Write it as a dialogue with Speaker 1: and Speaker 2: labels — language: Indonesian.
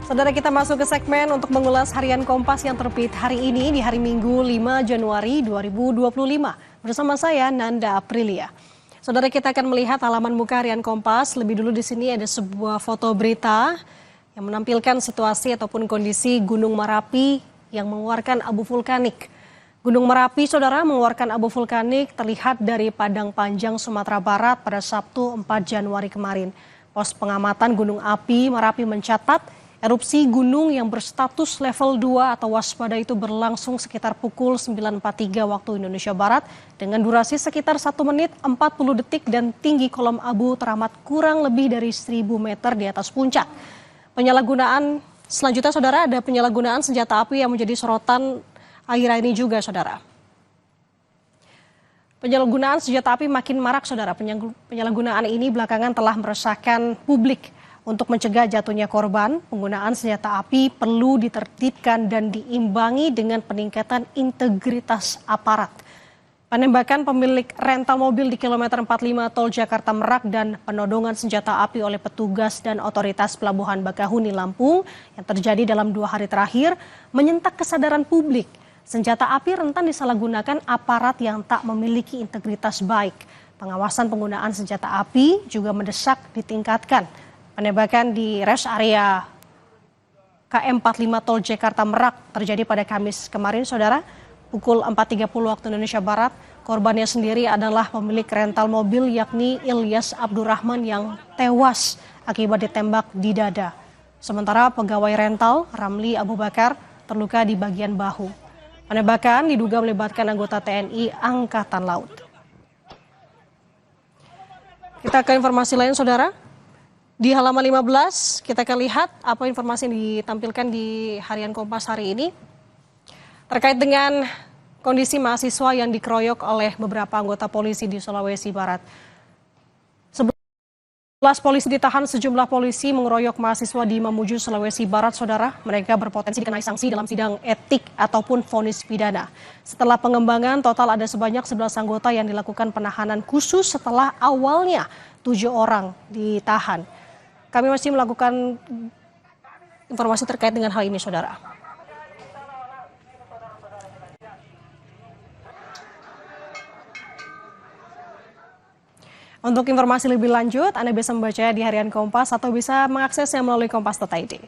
Speaker 1: Saudara, kita masuk ke segmen untuk mengulas harian Kompas yang terbit hari ini di hari Minggu 5 Januari 2025. Bersama saya Nanda Aprilia. Saudara, kita akan melihat halaman muka harian Kompas. Lebih dulu di sini ada sebuah foto berita yang menampilkan situasi ataupun kondisi Gunung Merapi yang mengeluarkan abu vulkanik. Gunung Merapi, saudara, mengeluarkan abu vulkanik terlihat dari Padang Panjang, Sumatera Barat pada Sabtu 4 Januari kemarin. Pos pengamatan Gunung Api Merapi mencatat erupsi gunung yang berstatus level 2 atau waspada itu berlangsung sekitar pukul 9.43 waktu Indonesia Barat dengan durasi sekitar 1 menit 40 detik dan tinggi kolom abu teramat kurang lebih dari 1.000 meter di atas puncak. Penyalahgunaan selanjutnya, saudara, ada penyalahgunaan senjata api yang menjadi sorotan akhir ini juga, saudara. Penyalahgunaan senjata api makin marak, saudara. Penyalahgunaan ini belakangan telah meresahkan publik. Untuk mencegah jatuhnya korban, penggunaan senjata api perlu ditertibkan dan diimbangi dengan peningkatan integritas aparat. Penembakan pemilik rental mobil di kilometer 45 Tol Jakarta Merak dan penodongan senjata api oleh petugas dan otoritas Pelabuhan Bakahuni Lampung yang terjadi dalam 2 hari terakhir menyentak kesadaran publik. Senjata api rentan disalahgunakan aparat yang tak memiliki integritas baik. Pengawasan penggunaan senjata api juga mendesak ditingkatkan. Penembakan di rest area KM 45 Tol Jakarta Merak terjadi pada Kamis kemarin, saudara, pukul 4.30 waktu Indonesia Barat. Korbannya sendiri adalah pemilik rental mobil yakni Ilyas Abdurrahman yang tewas akibat ditembak di dada. Sementara pegawai rental Ramli Abu Bakar terluka di bagian bahu. Penembakan diduga melibatkan anggota TNI Angkatan Laut. Kita ke informasi lain, saudara. Di halaman 15 kita akan lihat apa informasi yang ditampilkan di harian Kompas hari ini terkait dengan kondisi mahasiswa yang dikeroyok oleh beberapa anggota polisi di Sulawesi Barat. 11 polisi ditahan, sejumlah polisi mengeroyok mahasiswa di Mamuju, Sulawesi Barat, saudara. Mereka berpotensi dikenai sanksi dalam sidang etik ataupun vonis pidana. Setelah pengembangan, total ada sebanyak 11 anggota yang dilakukan penahanan khusus setelah awalnya 7 orang ditahan. Kami masih melakukan informasi terkait dengan hal ini, saudara. Untuk informasi lebih lanjut, Anda bisa membaca di harian Kompas atau bisa mengaksesnya melalui kompas.id.